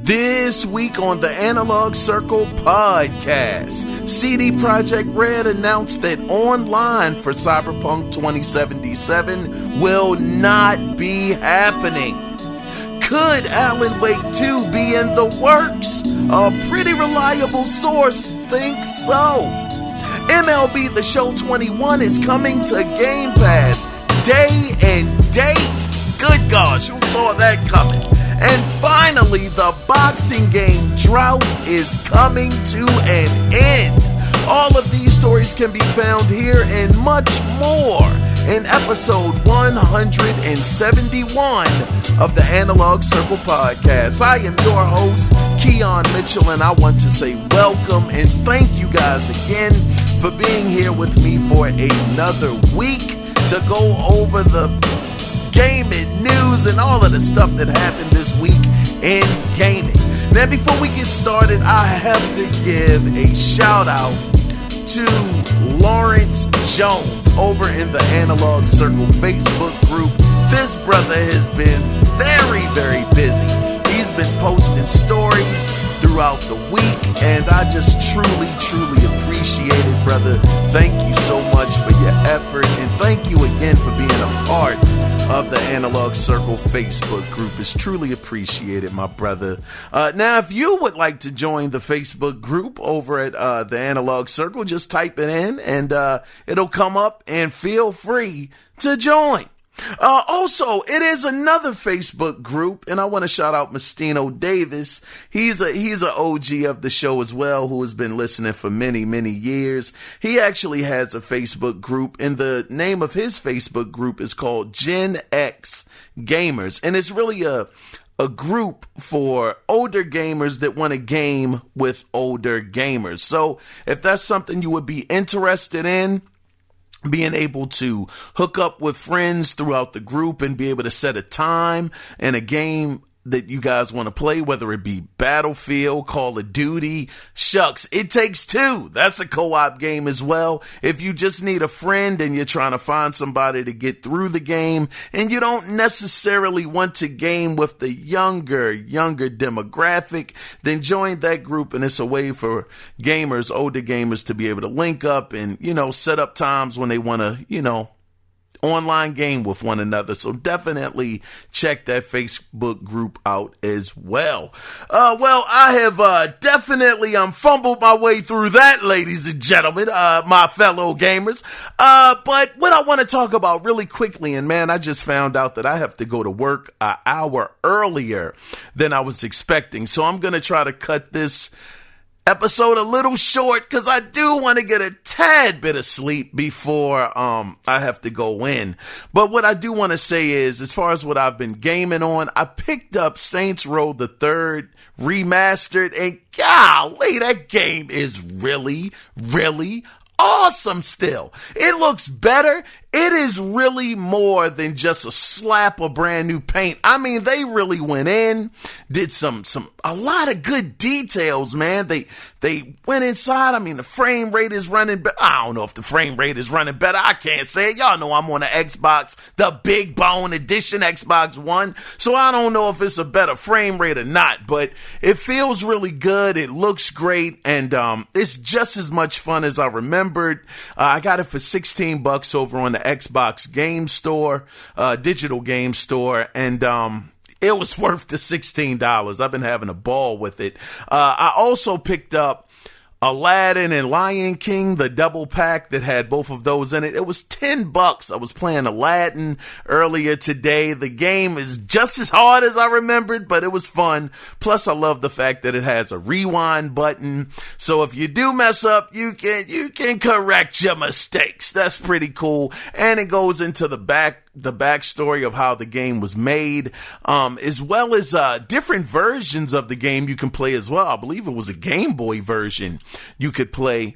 This week on the Analog Circle podcast, CD Projekt Red announced that online for Cyberpunk 2077 will not be happening. Could Alan Wake 2 be in the works? A pretty reliable source thinks so. MLB The Show 21 is coming to Game Pass. Day and date. Good gosh, who saw that coming? And finally, the boxing game Drought is coming to an end. All of these stories can be found here and much more in episode 171 of the Analog Circle podcast. I am your host, Keon Mitchell, and I want to say welcome and thank you guys again for being here with me for another week to go over the gaming news and all of the stuff that happened this week in gaming. Now, before we get started, I have to give a shout out to Lawrence Jones over in the Analog Circle Facebook group. This brother has been very, very busy. He's been posting stories throughout the week, and I just truly appreciate it, brother. Thank you so much for your effort, and thank you again for being a part of the Analog Circle Facebook group. Is truly appreciated, my brother. Now, if you would like to join the Facebook group over at the Analog Circle, just type it in and it'll come up, and feel free to join. Also, it is another Facebook group, and I want to shout out Mastino Davis. He's an OG of the show as well, who has been listening for many years. He actually has a Facebook group, and the name of his Facebook group is called Gen X Gamers, and it's really a group for older gamers that want to game with older gamers. So if that's something you would be interested in, being able to hook up with friends throughout the group and be able to set a time and a game that you guys want to play, whether it be Battlefield, Call of Duty, shucks, It Takes Two. That's a co-op game as well. If you just need a friend and you're trying to find somebody to get through the game and you don't necessarily want to game with the younger demographic, then join that group, and it's a way for gamers, older gamers, to be able to link up and, set up times when they want to, online game with one another. So definitely check that Facebook group out as well. I have definitely fumbled my way through that, ladies and gentlemen, my fellow gamers. But what I want to talk about really quickly, and man, I just found out that I have to go to work an hour earlier than I was expecting. So I'm going to try to cut this episode a little short because I do want to get a tad bit of sleep before I have to go in. But what I do want to say is, as far as what I've been gaming on, I picked up Saints Row the Third Remastered, and golly, that game is really awesome still. It looks better. It is really more than just a slap of brand new paint. I mean, they really went in, did a lot of good details, man. They went inside. I mean, the frame rate is running better. I don't know if the frame rate is running better. I can't say it. Y'all know I'm on the Xbox, the Big Bone Edition Xbox One. So I don't know if it's a better frame rate or not, but it feels really good. It looks great. And, it's just as much fun as I remembered. I got it for $16 over on the Xbox game store, digital game store, and it was worth the $16. I've been having a ball with it. I also picked up Aladdin and Lion King, the double pack that had both of those in it. It was $10. I was playing Aladdin earlier today. The game is just as hard as I remembered, but it was fun. Plus, I love the fact that it has a rewind button. So if you do mess up, you can correct your mistakes. That's pretty cool. And it goes into the backstory of how the game was made, as well as different versions of the game you can play as well. I believe it was a Game Boy version you could play.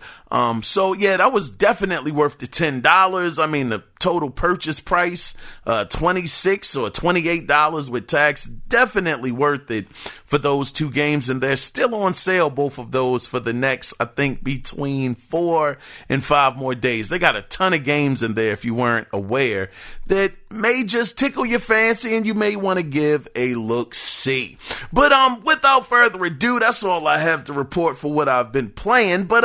So yeah, that was definitely worth the $10. I mean, the total purchase price, $26 or $28 with tax. Definitely worth it for those two games. And they're still on sale, both of those, for the next, I think, between 4 and 5 more days. They got a ton of games in there, if you weren't aware, that may just tickle your fancy and you may want to give a look-see. But without further ado, that's all I have to report for what I've been playing. But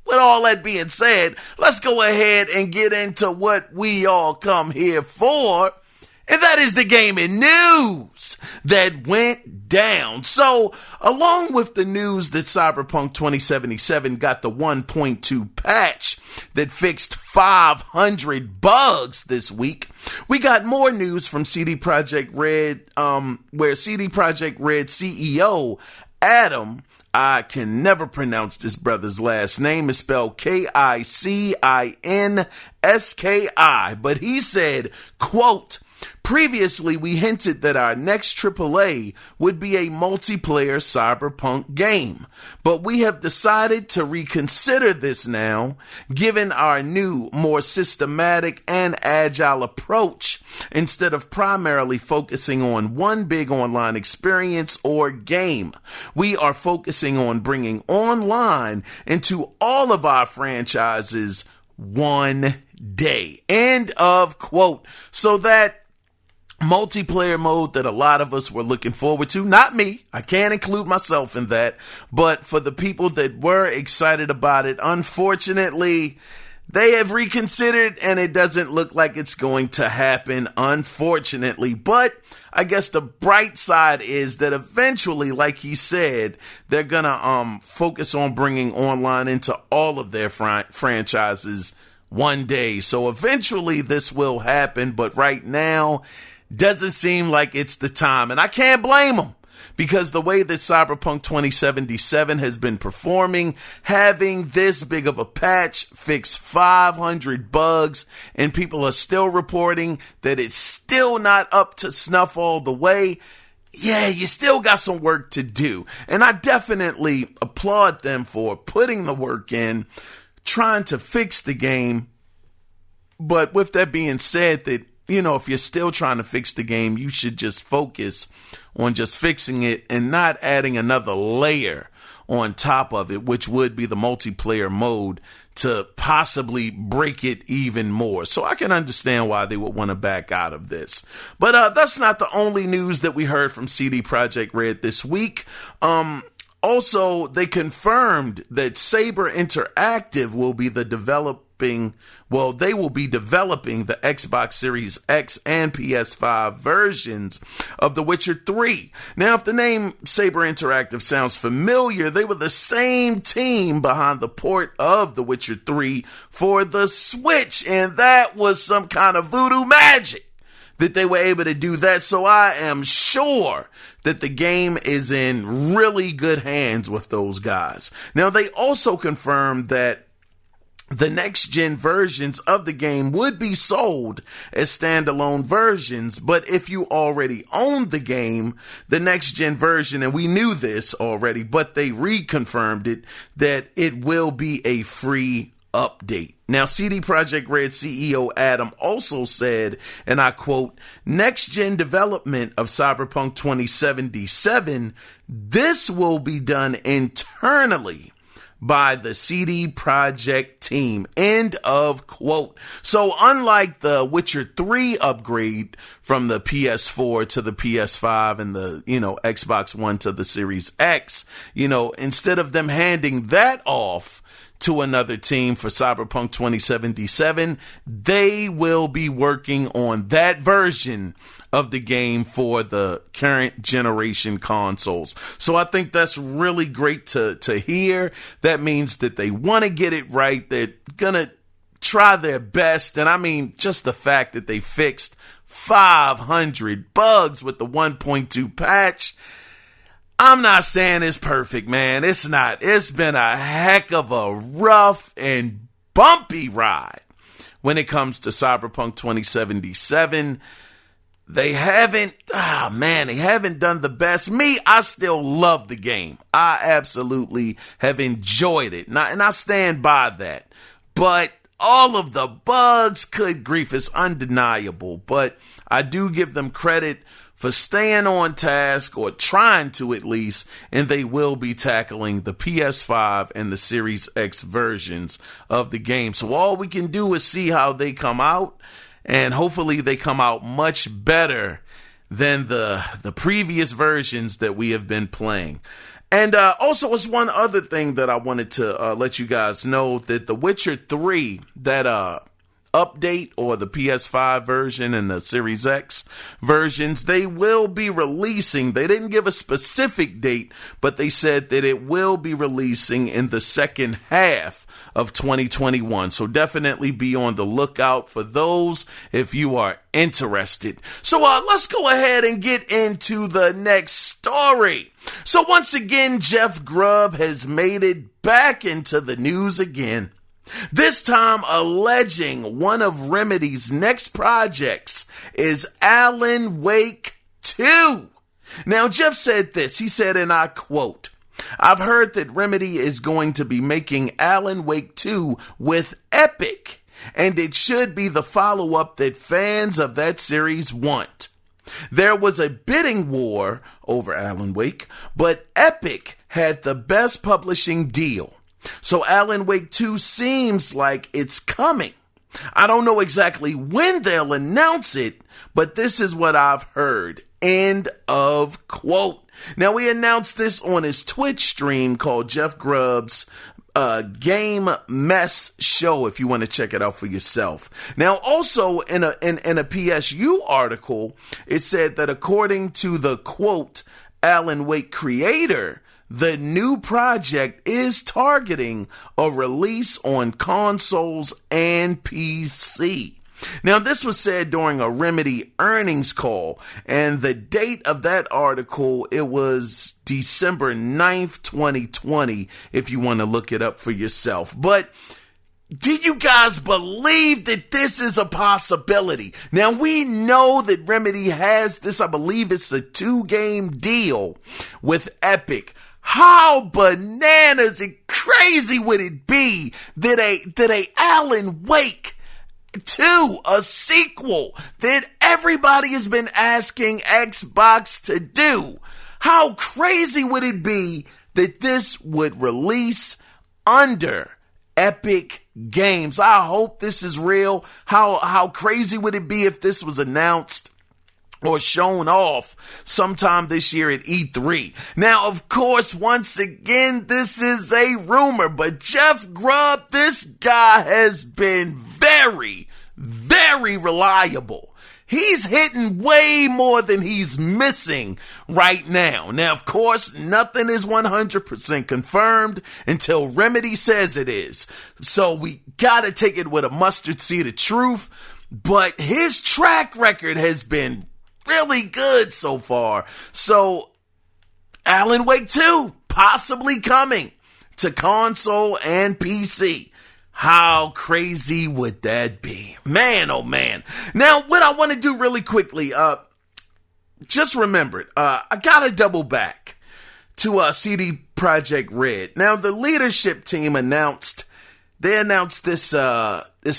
with all that being said, let's go ahead and get into what we all come here for. And that is the gaming news that went down. So, along with the news that Cyberpunk 2077 got the 1.2 patch that fixed 500 bugs this week, we got more news from CD Projekt Red, where CD Projekt Red CEO Adam, I can never pronounce this brother's last name, is spelled Kicinski, but he said, quote, "Previously, we hinted that our next AAA would be a multiplayer Cyberpunk game, but we have decided to reconsider this now, given our new, more systematic and agile approach, instead of primarily focusing on one big online experience or game. We are focusing on bringing online into all of our franchises one day." End of quote. So that multiplayer mode that a lot of us were looking forward to, not me, I can't include myself in that, but for the people that were excited about it, unfortunately, they have reconsidered and it doesn't look like it's going to happen, unfortunately. But I guess the bright side is that eventually, like he said, they're gonna focus on bringing online into all of their franchises one day. So eventually this will happen, but right now doesn't seem like it's the time. And I can't blame them, because the way that Cyberpunk 2077 has been performing, having this big of a patch fix 500 bugs, and people are still reporting that it's still not up to snuff all the way, yeah, you still got some work to do. And I definitely applaud them for putting the work in, trying to fix the game. But with that being said, that, you know, if you're still trying to fix the game, you should just focus on just fixing it and not adding another layer on top of it, which would be the multiplayer mode, to possibly break it even more. So I can understand why they would want to back out of this. But that's not the only news that we heard from CD Projekt Red this week. Also, they confirmed that Saber Interactive will be they will be developing the Xbox Series X and PS5 versions of The Witcher 3. Now, if the name Saber Interactive sounds familiar, they were the same team behind the port of The Witcher 3 for the Switch, and that was some kind of voodoo magic that they were able to do that. So I am sure that the game is in really good hands with those guys. Now, they also confirmed that the next-gen versions of the game would be sold as standalone versions, but if you already own the game, the next-gen version, and we knew this already, but they reconfirmed it, that it will be a free update. Now, CD Projekt Red CEO Adam also said, and I quote, "Next-gen development of Cyberpunk 2077, this will be done internally by the CD Projekt team." End of quote. So unlike the Witcher 3 upgrade from the PS4 to the PS5 and the, Xbox One to the Series X, instead of them handing that off to another team for Cyberpunk 2077, they will be working on that version of the game for the current generation consoles. So I think that's really great to hear. That means that they want to get it right. They're going to try their best. And I mean, just the fact that they fixed 500 bugs with the 1.2 patch, I'm not saying it's perfect, man. It's not. It's been a heck of a rough and bumpy ride when it comes to Cyberpunk 2077. They haven't done the best. Me, I still love the game. I absolutely have enjoyed it. And I stand by that. But all of the bugs, good grief, it's undeniable. But I do give them credit for staying on task, or trying to at least, and they will be tackling the PS5 and the Series X versions of the game. So all we can do is see how they come out, and hopefully they come out much better than the previous versions that we have been playing. And also, was one other thing that I wanted to let you guys know, that The Witcher 3, that update, or the PS5 version and the Series X versions, they will be releasing. They didn't give a specific date, but they said that it will be releasing in the second half of 2021. So definitely be on the lookout for those if you are interested. So let's go ahead and get into the next story. So once again, Jeff Grubb has made it back into the news again. This time alleging one of Remedy's next projects is Alan Wake 2. Now, Jeff said this. He said, and I quote, "I've heard that Remedy is going to be making Alan Wake 2 with Epic, and it should be the follow-up that fans of that series want. There was a bidding war over Alan Wake, but Epic had the best publishing deal. So Alan Wake 2 seems like it's coming. I don't know exactly when they'll announce it, but this is what I've heard." End of quote. Now, we announced this on his Twitch stream called Jeff Grubb's Game Mess Show, if you want to check it out for yourself. Now, also in a PSU article, it said that according to the quote Alan Wake creator, the new project is targeting a release on consoles and PC. Now, this was said during a Remedy earnings call, and the date of that article, it was December 9th, 2020, if you want to look it up for yourself. But do you guys believe that this is a possibility? Now, we know that Remedy has this, I believe it's a 2-game deal with Epic. How bananas and crazy would it be that a Alan Wake 2, a sequel that everybody has been asking Xbox to do? How crazy would it be that this would release under Epic Games? I hope this is real. How crazy would it be if this was announced or shown off sometime this year at E3? Now, of course, once again, this is a rumor, but Jeff Grubb, this guy has been very, very reliable. He's hitting way more than he's missing right now. Now, of course, nothing is 100% confirmed until Remedy says it is. So we gotta take it with a mustard seed of truth, but his track record has been really good so far. So Alan Wake 2 possibly coming to console and PC. How crazy would that be? Man, oh man. Now, what I want to do really quickly, just remember it. I gotta double back to CD Projekt Red. Now, the leadership team announced this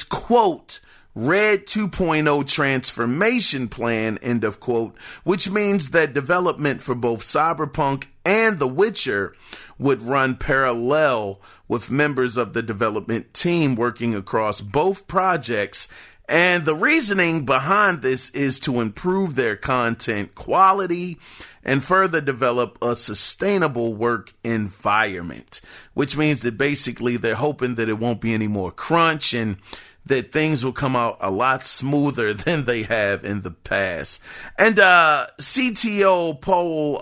quote, Red 2.0 transformation plan, end of quote, which means that development for both Cyberpunk and The Witcher would run parallel with members of the development team working across both projects. And the reasoning behind this is to improve their content quality and further develop a sustainable work environment, which means that basically they're hoping that it won't be any more crunch and that things will come out a lot smoother than they have in the past. And CTO Paul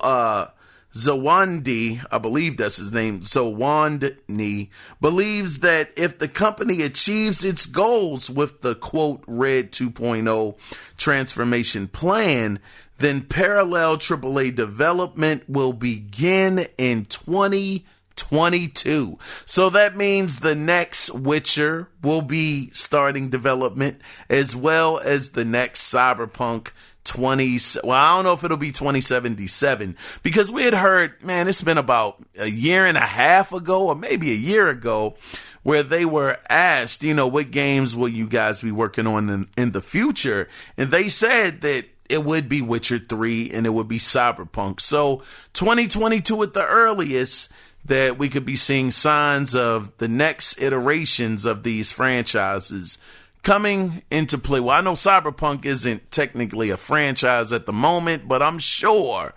Zawandi, I believe that's his name, Zawandni, believes that if the company achieves its goals with the quote Red 2.0 transformation plan, then parallel AAA development will begin in 2022. So that means the next Witcher will be starting development, as well as the next Cyberpunk I don't know if it'll be 2077, because we had heard, man, it's been about a year and a half ago, or maybe a year ago, where they were asked, what games will you guys be working on in the future? And they said that it would be Witcher 3 and it would be Cyberpunk. So 2022 at the earliest, that we could be seeing signs of the next iterations of these franchises coming into play. Well, I know Cyberpunk isn't technically a franchise at the moment, but I'm sure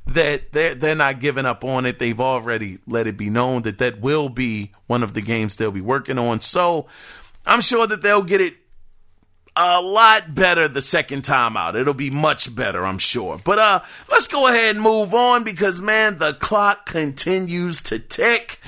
that they're not giving up on it. They've already let it be known that will be one of the games they'll be working on. So I'm sure that they'll get it a lot better the second time out. It'll be much better, I'm sure. But let's go ahead and move on, because, man, the clock continues to tick.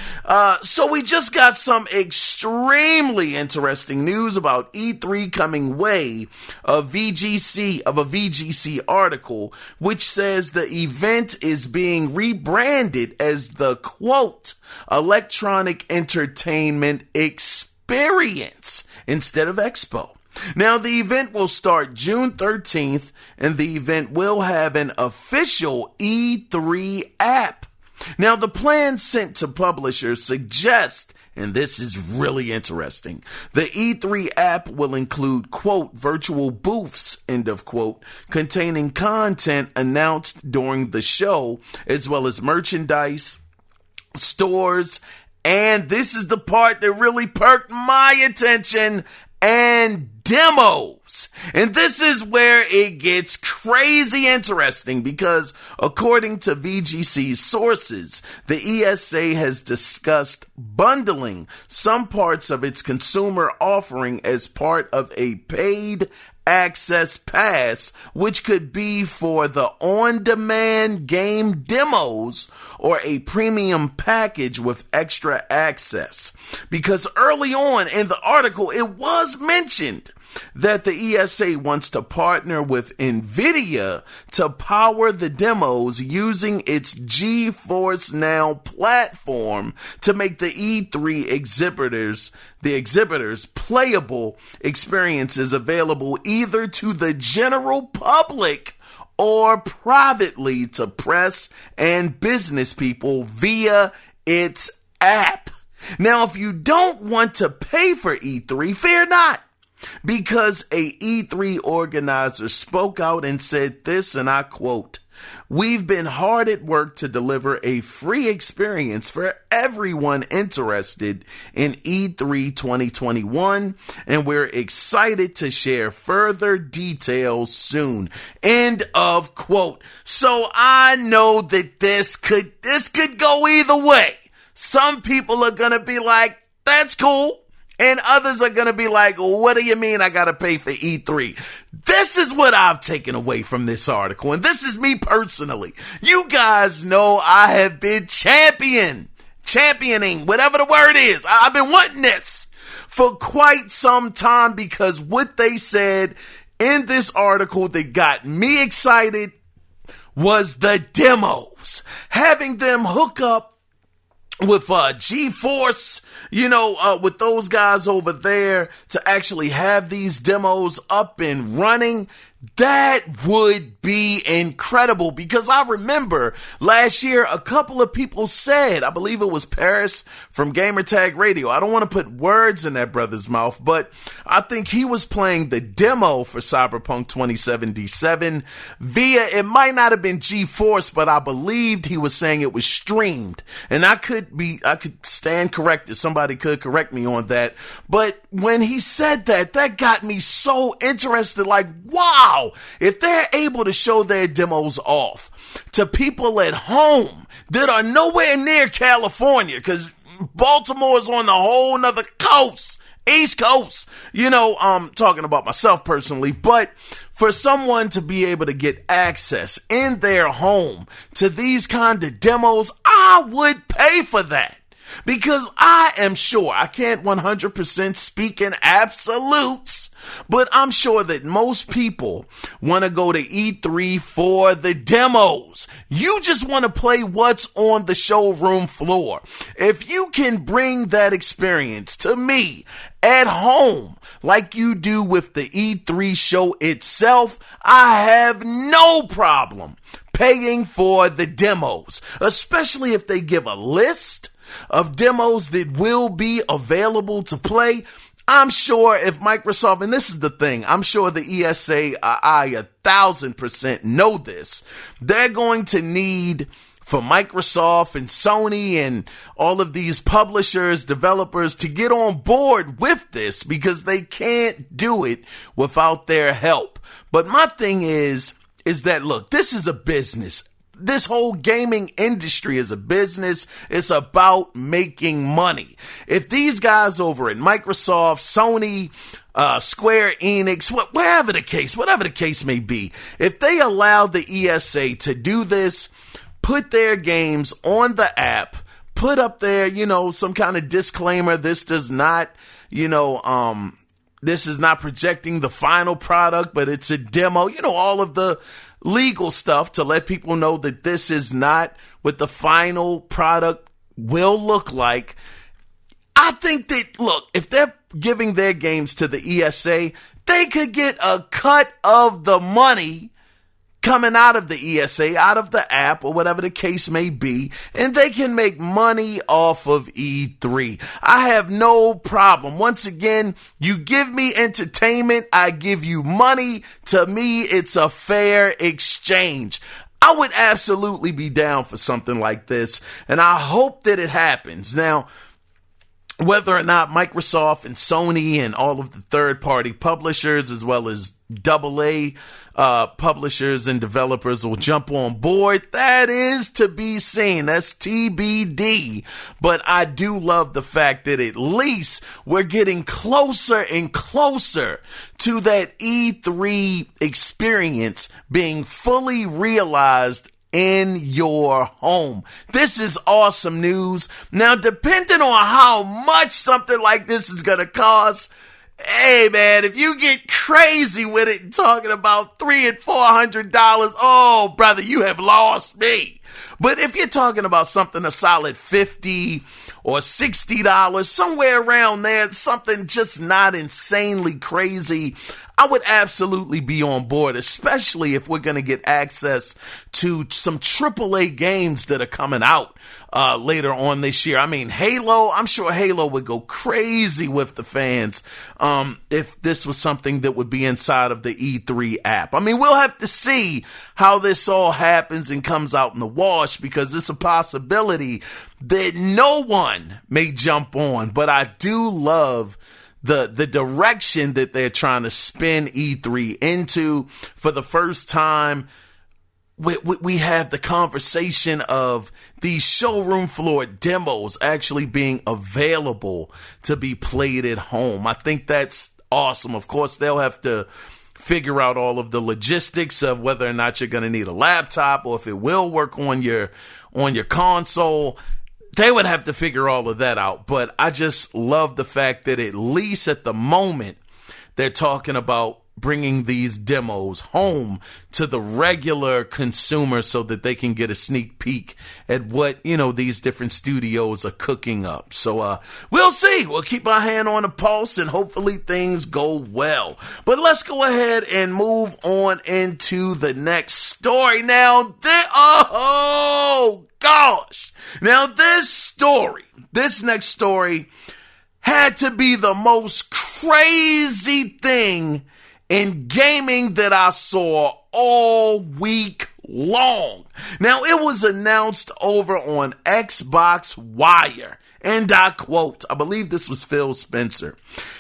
So we just got some extremely interesting news about E3 coming way of a VGC article, which says the event is being rebranded as the, quote, Electronic Entertainment Experience instead of Expo. Now, the event will start June 13th, and the event will have an official E3 app. Now, the plan sent to publishers suggest, and this is really interesting, the E3 app will include, quote, virtual booths, end of quote, containing content announced during the show, as well as merchandise, stores, and this is the part that really perked my attention, and demos. And this is where it gets crazy interesting, because according to VGC's sources, the ESA has discussed bundling some parts of its consumer offering as part of a paid access pass, which could be for the on-demand game demos or a premium package with extra access. Because early on in the article, it was mentioned that the ESA wants to partner with NVIDIA to power the demos using its GeForce Now platform to make the E3 exhibitors playable experiences available either to the general public or privately to press and business people via its app. Now, if you don't want to pay for E3, fear not, because a E3 organizer spoke out and said this, and I quote, "We've been hard at work to deliver a free experience for everyone interested in E3 2021, and we're excited to share further details soon." End of quote. So I know that this could go either way. Some people are going to be like, that's cool. And others are going to be like, what do you mean I got to pay for E3? This is what I've taken away from this article. And this is me personally. You guys know I have been championing, whatever the word is. I've been wanting this for quite some time, because what they said in this article that got me excited was the demos. Having them hook up with GeForce, with those guys over there to actually have these demos up and running. That would be incredible, because I remember last year a couple of people said, I believe it was Paris from Gamertag Radio, I don't want to put words in that brother's mouth, but I think he was playing the demo for Cyberpunk 2077 via, it might not have been GeForce, but I believed he was saying it was streamed. And I could stand corrected. Somebody could correct me on that. But when he said that got me so interested, like, wow. If they're able to show their demos off to people at home that are nowhere near California, because Baltimore's on the whole nother coast, East Coast, talking about myself personally, but for someone to be able to get access in their home to these kind of demos, I would pay for that. Because I am sure, I can't 100% speak in absolutes, but I'm sure that most people want to go to E3 for the demos. You just want to play what's on the showroom floor. If you can bring that experience to me at home, like you do with the E3 show itself, I have no problem paying for the demos, especially if they give a list of demos that will be available to play. I'm sure if Microsoft, and this is the thing, I'm sure the ESA, I 1,000% know this, they're going to need for Microsoft and Sony and all of these publishers, developers to get on board with this because they can't do it without their help. But my thing is that, look, this is a business. This whole gaming industry is a business. It's about making money. If these guys over at Microsoft, Sony, Square Enix, whatever the case may be, if they allow the ESA to do this, put their games on the app, put up there, some kind of disclaimer, this does not, this is not projecting the final product, but it's a demo, all of the legal stuff to let people know that this is not what the final product will look like. I think that, look, if they're giving their games to the ESA, they could get a cut of the money coming out of the ESA, out of the app, or whatever the case may be, and they can make money off of E3. I have no problem. Once again, you give me entertainment, I give you money. To me, it's a fair exchange. I would absolutely be down for something like this, and I hope that it happens. Now, whether or not Microsoft and Sony and all of the third-party publishers, as well as AA publishers and developers will jump on board, that is to be seen. That's TBD. But I do love the fact that at least we're getting closer and closer to that E3 experience being fully realized in your home. This is awesome news. Now, depending on how much something like this is going to cost, hey man, if you get crazy with it and talking about $300 and $400, oh brother, you have lost me. But if you're talking about something a solid $50 or $60, somewhere around there, something just not insanely crazy, I would absolutely be on board, especially if we're going to get access to some AAA games that are coming out later on this year. I mean, Halo, I'm sure Halo would go crazy with the fans if this was something that would be inside of the E3 app. I mean, we'll have to see how this all happens and comes out in the wash, because it's a possibility that no one may jump on. But I do love the direction that they're trying to spin E3 into. For the first time, we have the conversation of these showroom floor demos actually being available to be played at home. I think that's awesome. Of course, they'll have to figure out all of the logistics of whether or not you're going to need a laptop or if it will work on your console. They would have to figure all of that out. But I just love the fact that at least at the moment, they're talking about bringing these demos home to the regular consumer so that they can get a sneak peek at what, these different studios are cooking up. So we'll see. We'll keep our hand on the pulse and hopefully things go well. But let's go ahead and move on into the next story. Now, oh gosh. Now this next story had to be the most crazy thing in gaming that I saw all week long. Now, it was announced over on Xbox Wire, and I quote, I believe this was Phil Spencer.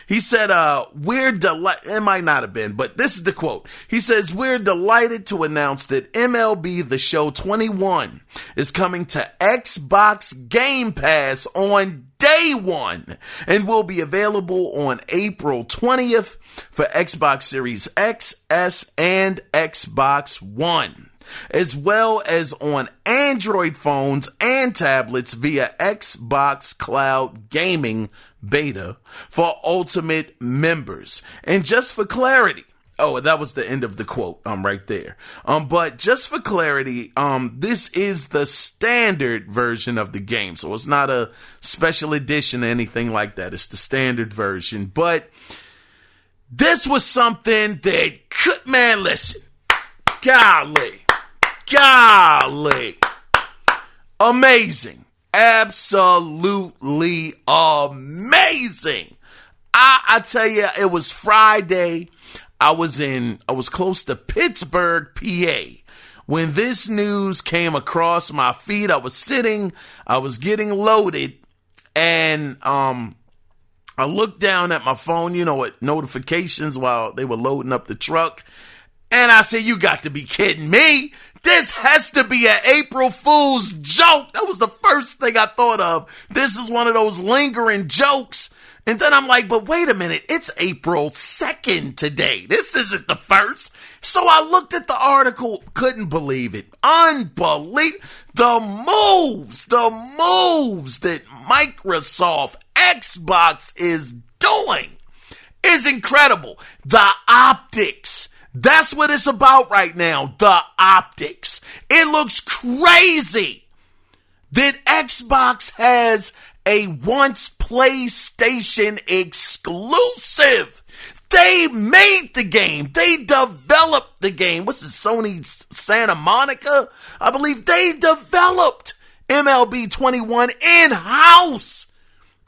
He said, we're delighted, it might not have been, but this is the quote. He says, we're delighted to announce that MLB The Show 21 is coming to Xbox Game Pass on day one and will be available on April 20th for Xbox Series X, S, and Xbox One. as well as on Android phones and tablets via Xbox Cloud Gaming Beta for Ultimate members. And just for clarity, oh, that was the end of the quote, right there. But just for clarity, this is the standard version of the game. So it's not a special edition or anything like that. It's the standard version. But this was something that man, listen, golly, amazing. Absolutely amazing. I tell you, it was Friday. I was close to Pittsburgh, PA, when this news came across my feed. I was getting loaded, and I looked down at my phone, at notifications while they were loading up the truck, and I said, you got to be kidding me. This has to be an April Fool's joke. That was the first thing I thought of. This is one of those lingering jokes. And then I'm like, but wait a minute, it's April 2nd today. This isn't the first. So I looked at the article, couldn't believe it. Unbelievable. The moves that Microsoft Xbox is doing is incredible. The optics. That's what it's about right now. The optics. It looks crazy that Xbox has a once PlayStation exclusive. They made the game. They developed the game. What's it, Sony Santa Monica? I believe they developed MLB 21 in-house.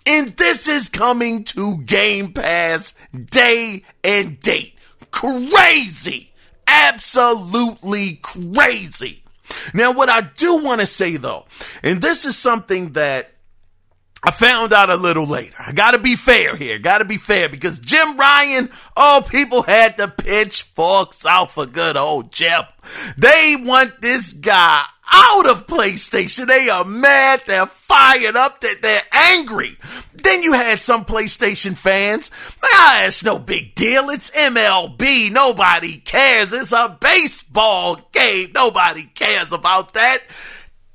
And this is coming to Game Pass day and date. Crazy. Absolutely crazy. Now, what I do want to say, though, and this is something that I found out a little later. I gotta be fair here. Gotta be fair, because Jim Ryan, people had the pitchforks out for good old Jim. They want this guy out of PlayStation. They are mad. They're fired up. They're angry. Then you had some PlayStation fans. It's no big deal. It's MLB. Nobody cares. It's a baseball game. Nobody cares about that.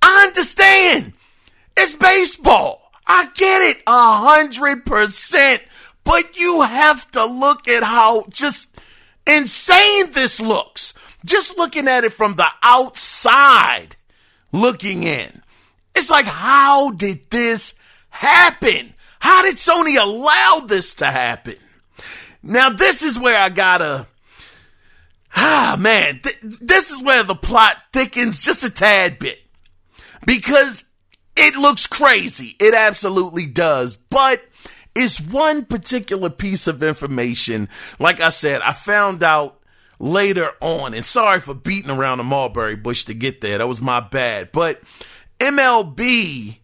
I understand. It's baseball. I get it 100%, but you have to look at how just insane this looks. Just looking at it from the outside, looking in. It's like, how did this happen? How did Sony allow this to happen? Now, this is where I gotta, this is where the plot thickens just a tad bit. Because it looks crazy. It absolutely does. But it's one particular piece of information, like I said, I found out later on. And sorry for beating around the mulberry bush to get there. That was my bad. But MLB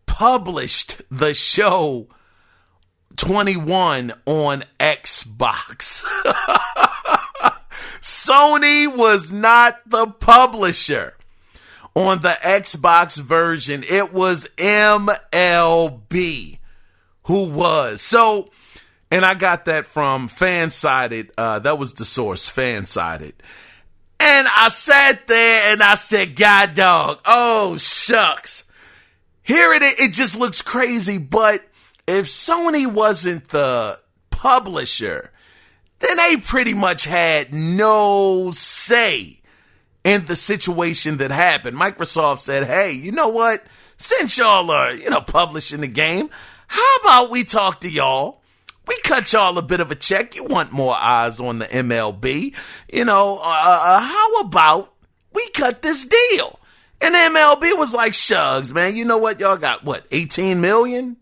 published the show 21 on Xbox. Sony was not the publisher on the Xbox version. It was MLB who was. So, and I got that from Fansided. That was the source, Fansided. And I sat there and I said, God dog, oh shucks. Here it is. It just looks crazy. But if Sony wasn't the publisher, then they pretty much had no say in the situation that happened. Microsoft said, hey, you know what? Since y'all are, publishing the game, how about we talk to y'all? We cut y'all a bit of a check. You want more eyes on the MLB. How about we cut this deal? And MLB was like, shucks, man. You know what? Y'all got, 18 million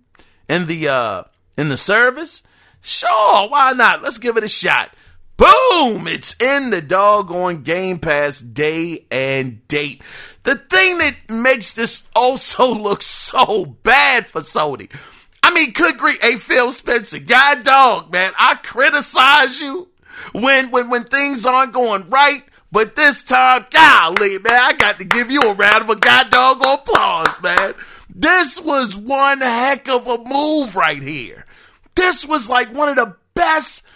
in the service? Sure, why not? Let's give it a shot. Boom! It's in the doggone Game Pass day and date. The thing that makes this also look so bad for Sony. I mean, good grief. Hey, Phil Spencer, God dog, man. I criticize you when things aren't going right. But this time, golly, man, I got to give you a round of a god dog applause, man. This was one heck of a move right here. This was like one of the best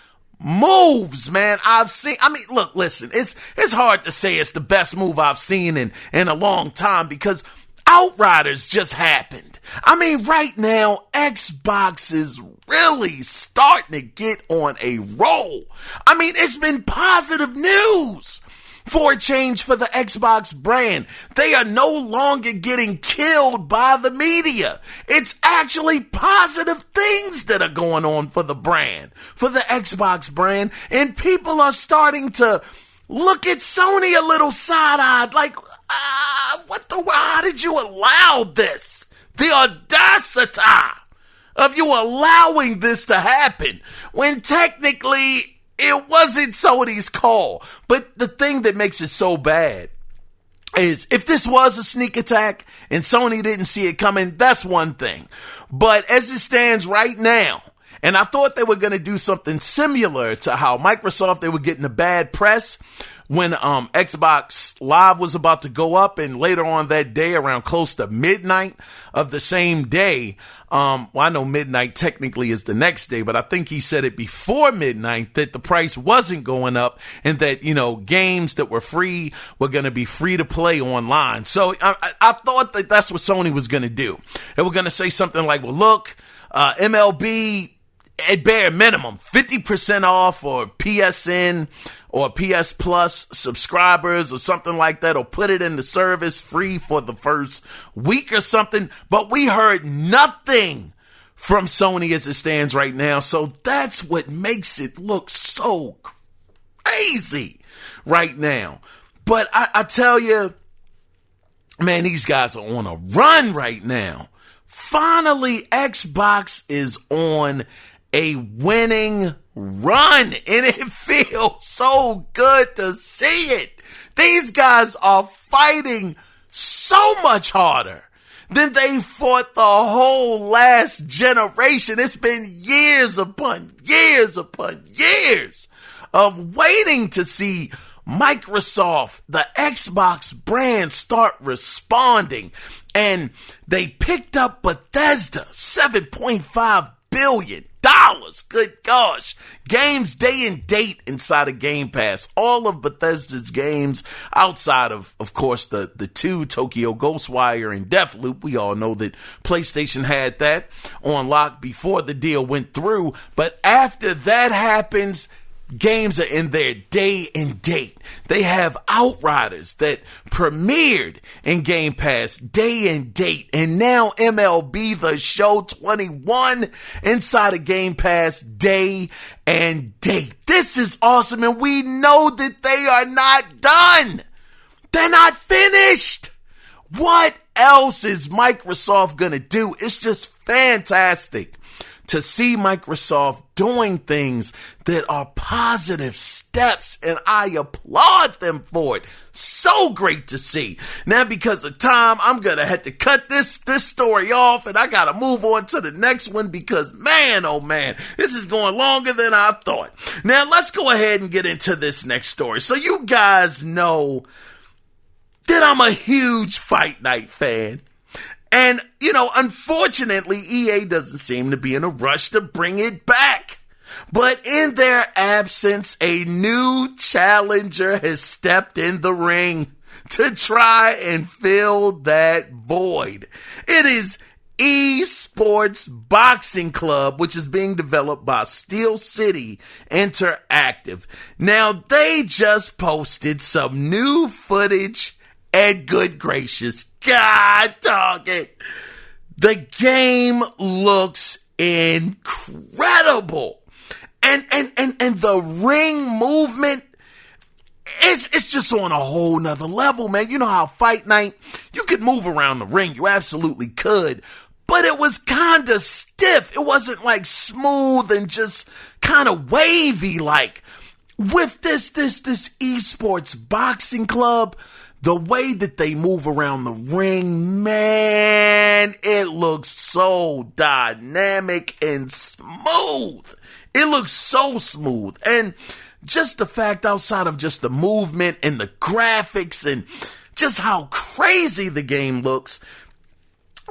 moves, man, I've seen. I mean, look, listen, it's hard to say it's the best move I've seen in a long time because Outriders just happened. I mean, right now, Xbox is really starting to get on a roll. I mean, it's been positive news for a change for the Xbox brand. They are no longer getting killed by the media. It's actually positive things that are going on for the brand, for the Xbox brand, and people are starting to look at Sony a little side-eyed, like, how did you allow this? The audacity of you allowing this to happen when technically it wasn't Sony's call. But the thing that makes it so bad is if this was a sneak attack and Sony didn't see it coming, that's one thing. But as it stands right now, and I thought they were going to do something similar to how Microsoft, they were getting the bad press when Xbox Live was about to go up, and later on that day, around close to midnight of the same day, I know midnight technically is the next day, but I think he said it before midnight that the price wasn't going up and that, games that were free were going to be free to play online. So I thought that that's what Sony was going to do. They were going to say something like, well, look, MLB, at bare minimum, 50% off for PSN or PS Plus subscribers or something like that, or put it in the service free for the first week or something. But we heard nothing from Sony as it stands right now. So that's what makes it look so crazy right now. But I tell you, man, these guys are on a run right now. Finally, Xbox is on a winning run, and it feels so good to see it. These guys are fighting so much harder than they fought the whole last generation. It's been years upon years upon years of waiting to see Microsoft, the Xbox brand, start responding. And they picked up Bethesda, $7.5 billion. Good gosh. Games day and date inside of Game Pass. All of Bethesda's games outside of course, the two, Tokyo Ghostwire and Deathloop. We all know that PlayStation had that on lock before the deal went through. But after that happens, games are in there day and date. They have Outriders that premiered in Game Pass day and date. And now MLB The Show 21 inside of Game Pass day and date. This is awesome, and we know that they are not done. They're not finished. What else is Microsoft gonna do? It's just fantastic to see Microsoft doing things that are positive steps, and I applaud them for it. So great to see. Now, because of time, I'm going to have to cut this story off, and I got to move on to the next one because, man, oh man, this is going longer than I thought. Now, let's go ahead and get into this next story. So you guys know that I'm a huge Fight Night fan. And, unfortunately, EA doesn't seem to be in a rush to bring it back. But in their absence, a new challenger has stepped in the ring to try and fill that void. It is Esports Boxing Club, which is being developed by Steel City Interactive. Now, they just posted some new footage, and good gracious, God dog it, the game looks incredible. And the ring movement, it's just on a whole nother level, man. You know how Fight Night, you could move around the ring. You absolutely could. But it was kind of stiff. It wasn't like smooth and just kind of wavy like. With this Esports Boxing Club, the way that they move around the ring, man, it looks so dynamic and smooth. It looks so smooth. And just the fact, outside of just the movement and the graphics and just how crazy the game looks,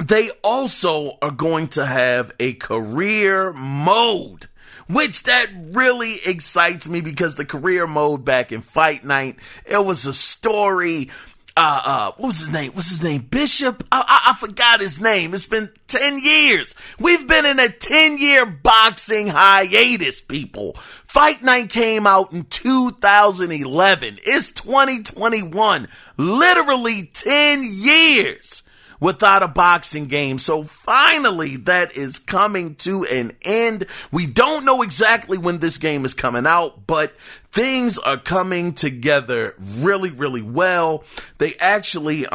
they also are going to have a career mode which that really excites me because the career mode back in Fight Night, it was a story. What was his name? What's his name? Bishop? I forgot his name. It's been 10 years. We've been in a 10-year boxing hiatus, people. Fight Night came out in 2011. It's 2021. Literally 10 years without a boxing game. So finally, that is coming to an end. We don't know exactly when this game is coming out, but things are coming together really, really well. They actually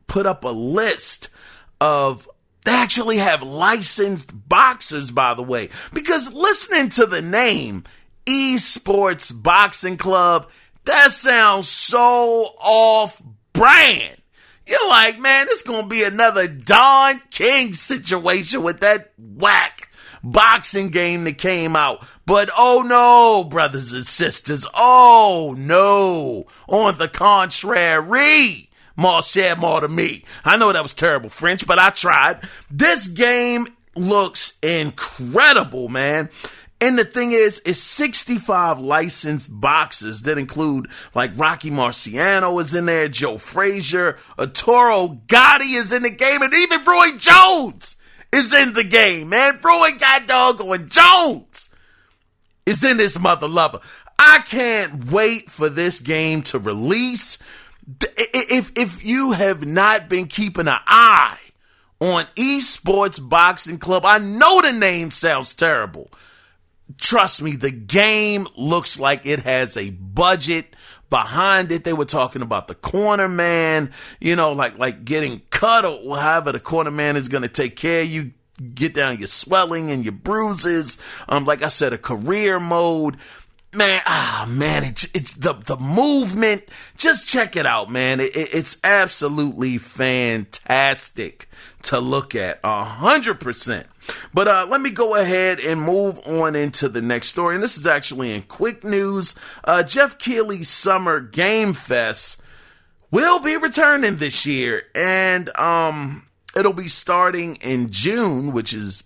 put up a list of, they actually have licensed boxers, by the way, because listening to the name, Esports Boxing Club, that sounds so off-brand. You're like, man, it's going to be another Don King situation with that whack boxing game that came out. But oh no, brothers and sisters, oh no. On the contrary, more share more to me. I know that was terrible French, but I tried. This game looks incredible, man. And the thing is, it's 65 licensed boxers that include, like, Rocky Marciano is in there, Joe Frazier, Arturo Gotti is in the game, and even Roy Jones is in the game, man. Roy Goddoggo Jones is in this mother lover. I can't wait for this game to release. If you have not been keeping an eye on Esports Boxing Club, I know the name sounds terrible. Trust me, the game looks like it has a budget behind it. They were talking about the corner man, you know, like getting cut or however the corner man is going to take care of you, get down your swelling and your bruises. Like I said, a career mode. Man, it's the movement. Just check it out, man. It's absolutely fantastic to look at, 100%. But let me go ahead and move on into the next story. And this is actually in quick news. Jeff Keighley's Summer Game Fest will be returning this year. And it'll be starting in June, which is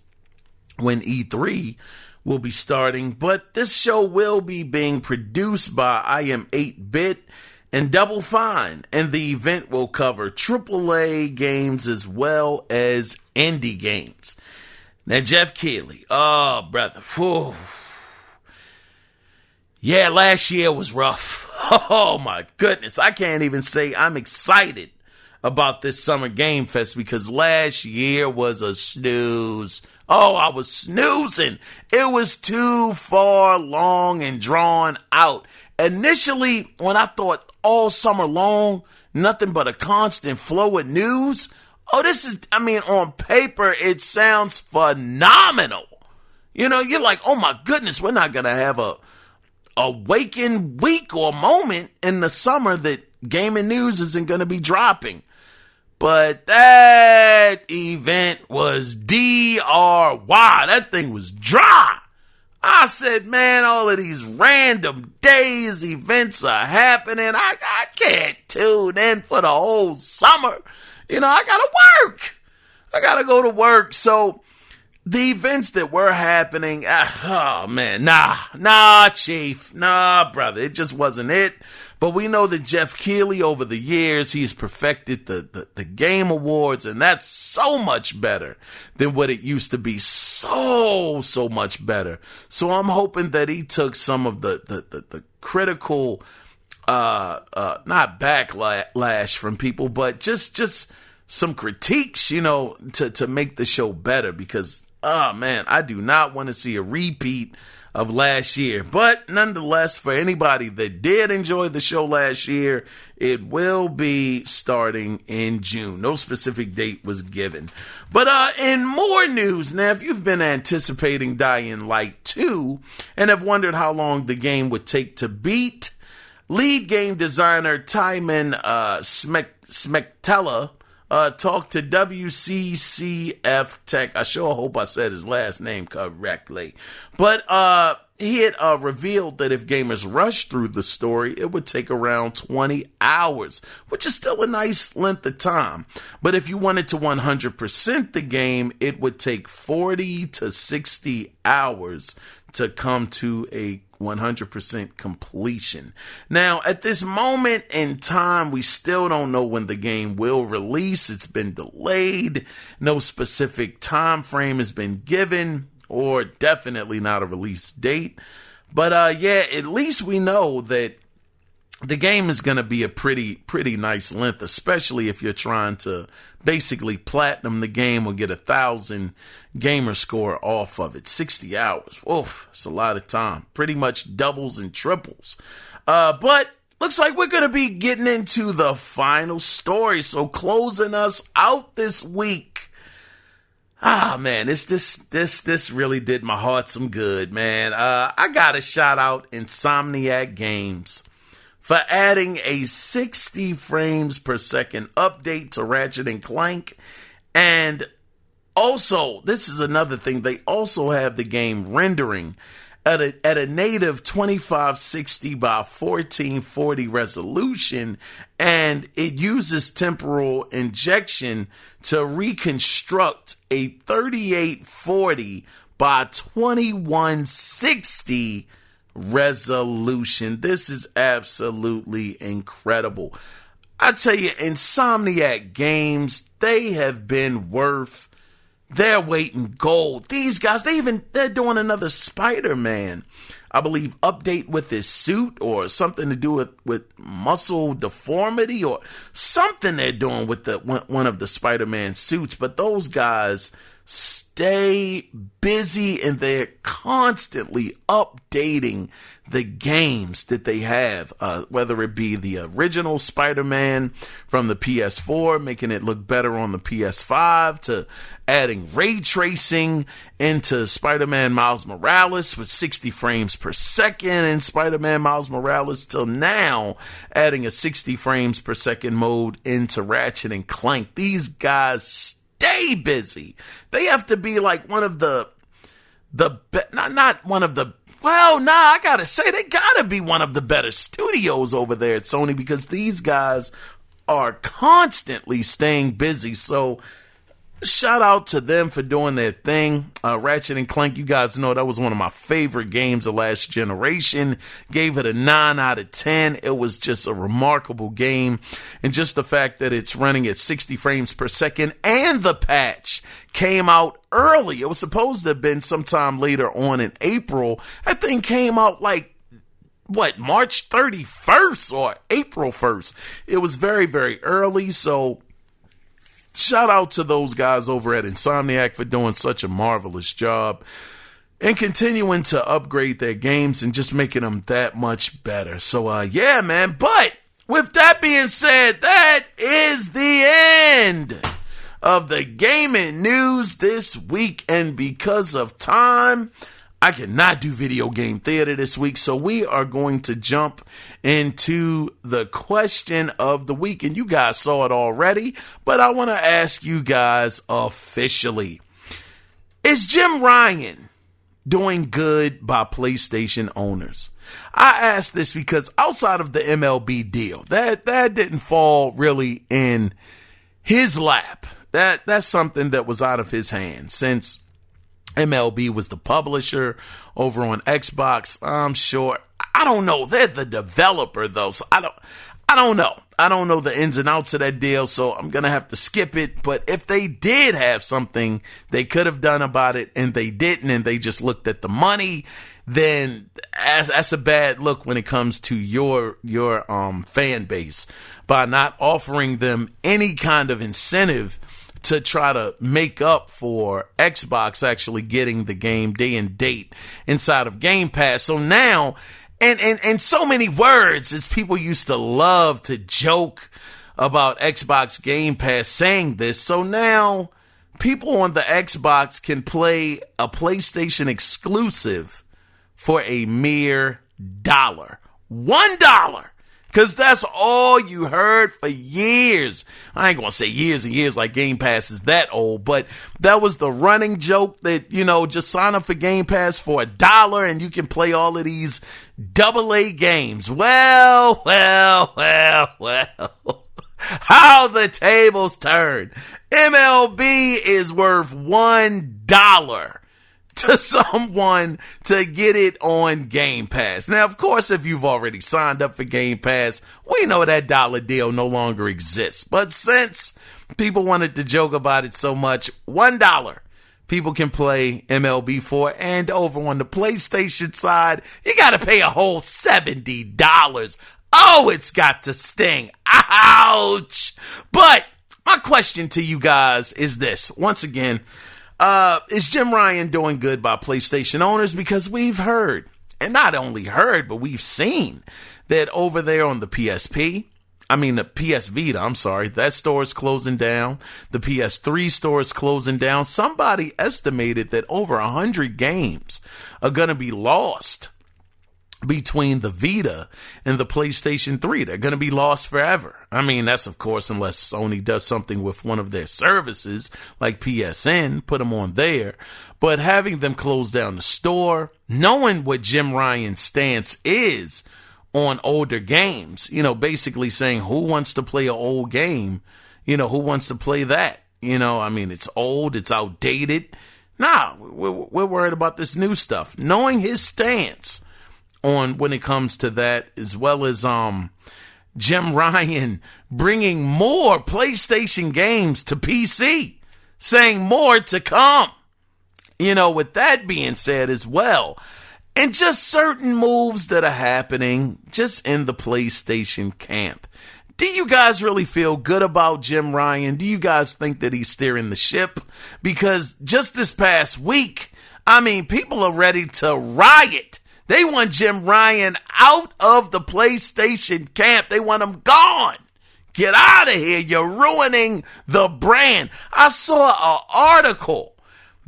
when E3 will be starting. But this show will be being produced by I Am 8-Bit and Double Fine. And the event will cover AAA games as well as indie games. Now, Jeff Keighley, oh, brother, whew. Yeah, last year was rough. Oh, my goodness. I can't even say I'm excited about this Summer Game Fest because last year was a snooze. Oh, I was snoozing. It was too far long and drawn out. Initially, when I thought all summer long, nothing but a constant flow of news, on paper, it sounds phenomenal. You know, you're like, oh my goodness, we're not going to have a waking week or moment in the summer that gaming news isn't going to be dropping. But that event was DRY. That thing was dry. I said, man, all of these random days, events are happening. I can't tune in for the whole summer. You know, I gotta work. I gotta go to work. So the events that were happening, nah, Chief. Nah, brother. It just wasn't it. But we know that Jeff Keighley, over the years, he's perfected the Game Awards, and that's so much better than what it used to be. So much better. So I'm hoping that he took some of the critical, not backlash from people, but just some critiques, you know, to make the show better because, oh man, I do not want to see a repeat of last year. But nonetheless, for anybody that did enjoy the show last year, it will be starting in June. No specific date was given. But in more news, now if you've been anticipating Dying Light 2 and have wondered how long the game would take to beat, lead game designer Timon Smektela talked to WCCF Tech. I sure hope I said his last name correctly. But he had revealed that if gamers rushed through the story, it would take around 20 hours, which is still a nice length of time. But if you wanted to 100% the game, it would take 40 to 60 hours to come to a 100% completion. Now, at this moment in time, we still don't know when the game will release. It's been delayed. No specific time frame has been given, or definitely not a release date. But yeah, at least we know that the game is going to be a pretty nice length, especially if you're trying to basically platinum the game or get 1,000 gamer score off of it. 60 hours. Oof, it's a lot of time. Pretty much doubles and triples. But looks like we're going to be getting into the final story. So closing us out this week. Man, this really did my heart some good, man. I got to shout out Insomniac Games for adding a 60 frames per second update to Ratchet and Clank. And also, this is another thing, they also have the game rendering at a native 2560 by 1440 resolution, and it uses temporal injection to reconstruct a 3840 by 2160 resolution. This is absolutely incredible. I tell you, Insomniac Games, they have been worth their weight in gold. These guys, they're doing another Spider-Man, I believe, update with his suit, or something to do with muscle deformity, or something they're doing with one of the Spider-Man suits. But those guys stay busy, and they're constantly updating the games that they have, whether it be the original Spider-Man from the PS4, making it look better on the PS5, to adding ray tracing into Spider-Man Miles Morales with 60 frames per second in Spider-Man Miles Morales, till now adding a 60 frames per second mode into Ratchet and Clank. These guys stay busy. They have to be like one of I gotta say, they gotta be one of the better studios over there at Sony, because these guys are constantly staying busy. So shout out to them for doing their thing. Ratchet and Clank, you guys know that was one of my favorite games of last generation. Gave it a 9 out of 10. It was just a remarkable game. And just the fact that it's running at 60 frames per second, and the patch came out early. It was supposed to have been sometime later on in April. That thing came out March 31st or April 1st. It was very, very early. So shout out to those guys over at Insomniac for doing such a marvelous job and continuing to upgrade their games and just making them that much better. So, yeah, man. But with that being said, that is the end of the gaming news this week. And because of time, I cannot do video game theater this week, so we are going to jump into the question of the week. And you guys saw it already, but I want to ask you guys officially. Is Jim Ryan doing good by PlayStation owners? I ask this because outside of the MLB deal, that didn't fall really in his lap. That's something that was out of his hands, since MLB was the publisher over on Xbox. I'm sure. I don't know. They're the developer, though. So I don't know. I don't know the ins and outs of that deal, so I'm going to have to skip it. But if they did have something they could have done about it and they didn't, and they just looked at the money, then that's a bad look when it comes to your fan base, by not offering them any kind of incentive to try to make up for Xbox actually getting the game day and date inside of Game Pass. So now, and so many words, as people used to love to joke about Xbox Game Pass saying this. So now people on the Xbox can play a PlayStation exclusive for a mere $1. $1. Because that's all you heard for years. I ain't going to say years and years like Game Pass is that old, but that was the running joke that, just sign up for Game Pass for $1 and you can play all of these AA games. Well. How the tables turned. MLB is worth $1 to someone to get it on Game Pass. Now, of course, if you've already signed up for Game Pass, we know that dollar deal no longer exists. But since people wanted to joke about it so much, $1 people can play MLB for. And over on the PlayStation side, you got to pay a whole $70. Oh, it's got to sting. Ouch. But my question to you guys is this. Once again, is Jim Ryan doing good by PlayStation owners? Because we've heard, and not only heard, but we've seen that over there on the the PS Vita, that store is closing down. The PS3 store is closing down. Somebody estimated that over 100 games are going to be lost between the Vita and the PlayStation 3. They're going to be lost forever. That's of course, unless Sony does something with one of their services like PSN, put them on there. But having them close down the store, knowing what Jim Ryan's stance is on older games, basically saying who wants to play an old game? Who wants to play that? It's old, it's outdated. Nah, we're worried about this new stuff. Knowing his stance on when it comes to that, as well as Jim Ryan bringing more PlayStation games to PC, saying more to come. With that being said as well, and just certain moves that are happening just in the PlayStation camp. Do you guys really feel good about Jim Ryan? Do you guys think that he's steering the ship? Because just this past week, people are ready to riot. They want Jim Ryan out of the PlayStation camp. They want him gone. Get out of here. You're ruining the brand. I saw an article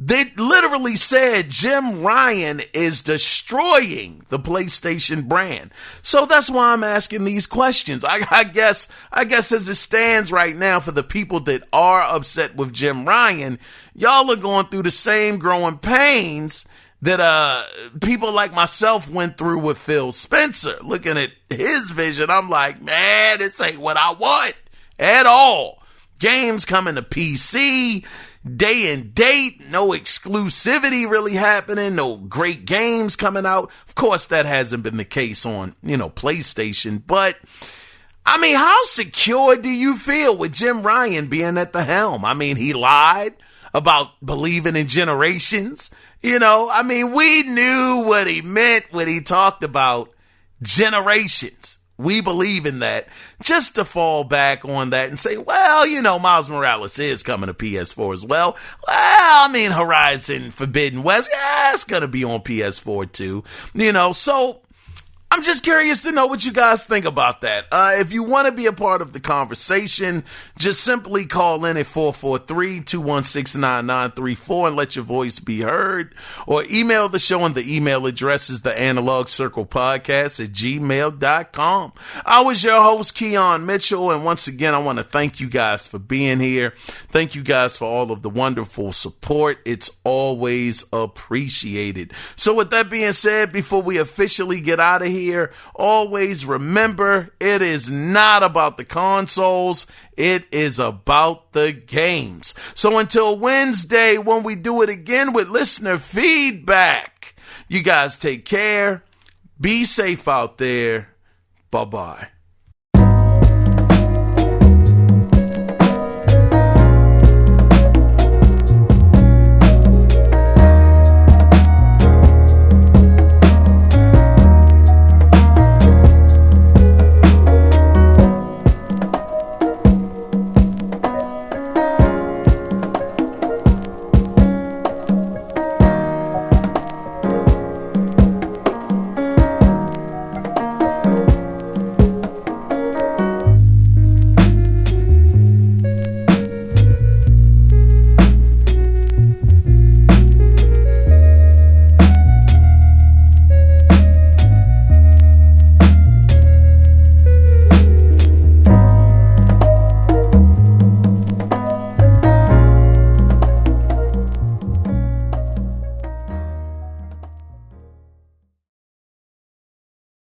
that literally said Jim Ryan is destroying the PlayStation brand. So that's why I'm asking these questions. I guess as it stands right now, for the people that are upset with Jim Ryan, y'all are going through the same growing pains that people like myself went through with Phil Spencer. Looking at his vision, I'm like, man, this ain't what I want at all. Games coming to PC, day and date, no exclusivity really happening, no great games coming out. Of course, that hasn't been the case on, PlayStation. But, how secure do you feel with Jim Ryan being at the helm? He lied about believing in generations. We knew what he meant when he talked about generations. We believe in that. Just to fall back on that and say, well, Miles Morales is coming to PS4 as well. Well, Horizon Forbidden West, it's going to be on PS4 too. So I'm just curious to know what you guys think about that. If you want to be a part of the conversation, just simply call in at 443-216-9934 and let your voice be heard. Or email the show, and the email address is theanalogcirclepodcast@gmail.com. I was your host, Keon Mitchell, and once again, I want to thank you guys for being here. Thank you guys for all of the wonderful support. It's always appreciated. So with that being said, before we officially get out of here, always remember, it is not about the consoles, it is about the games. So until Wednesday, when we do it again with listener feedback, you guys take care, be safe out there, bye-bye.